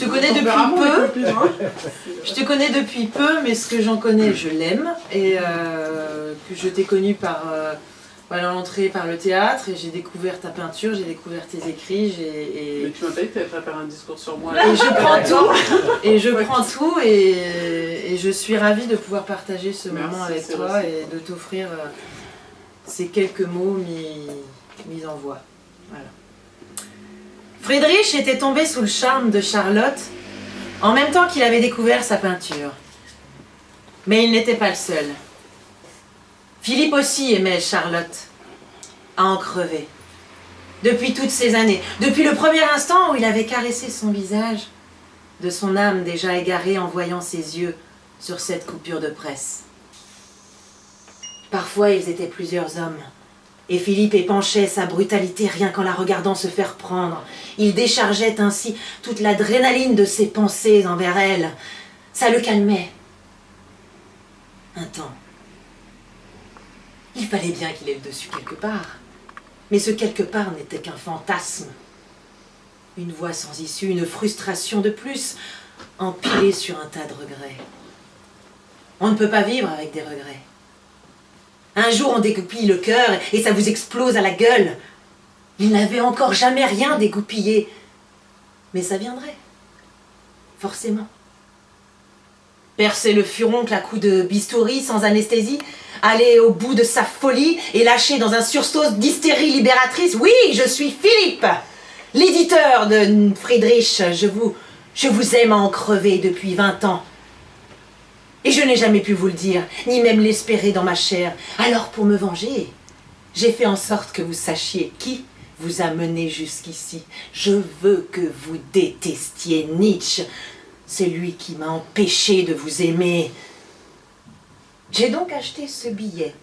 te connais depuis peu. Je te connais depuis peu, mais ce que j'en connais, je l'aime. Et que je t'ai connu par l'entrée, par le théâtre, et j'ai découvert ta peinture, j'ai découvert tes écrits. Mais tu m'as pas dit que tu avais préparé un discours sur moi. Et je prends tout, et je suis ravie de pouvoir partager ce moment avec toi et de t'offrir ces quelques mots mis en voix. Voilà. Friedrich était tombé sous le charme de Charlotte en même temps qu'il avait découvert sa peinture. Mais il n'était pas le seul. Philippe aussi aimait Charlotte, à en crever. Depuis toutes ces années, depuis le premier instant où il avait caressé son visage, de son âme déjà égarée en voyant ses yeux sur cette coupure de presse. Parfois ils étaient plusieurs hommes, et Philippe épanchait sa brutalité rien qu'en la regardant se faire prendre. Il déchargeait ainsi toute l'adrénaline de ses pensées envers elle. Ça le calmait. Un temps. Il fallait bien qu'il ait le dessus quelque part. Mais ce quelque part n'était qu'un fantasme. Une voie sans issue, une frustration de plus, empilée sur un tas de regrets. On ne peut pas vivre avec des regrets. Un jour on dégoupille le cœur et ça vous explose à la gueule. Il n'avait encore jamais rien dégoupillé. Mais ça viendrait. Forcément. Percer le furoncle à coups de bistouri sans anesthésie, aller au bout de sa folie et lâcher dans un sursaut d'hystérie libératrice. Oui, je suis Philippe, l'éditeur de Friedrich. Je vous aime à en crever depuis 20 ans. Et je n'ai jamais pu vous le dire, ni même l'espérer dans ma chair. Alors pour me venger, j'ai fait en sorte que vous sachiez qui vous a mené jusqu'ici. Je veux que vous détestiez Nietzsche, celui qui m'a empêché de vous aimer. J'ai donc acheté ce billet,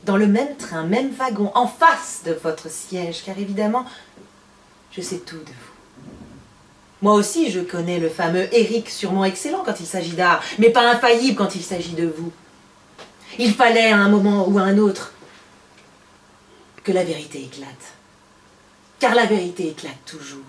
dans le même train, même wagon, en face de votre siège, car évidemment, je sais tout de vous. Moi aussi, je connais le fameux Éric, sûrement excellent quand il s'agit d'art, mais pas infaillible quand il s'agit de vous. Il fallait à un moment ou à un autre que la vérité éclate. Car la vérité éclate toujours.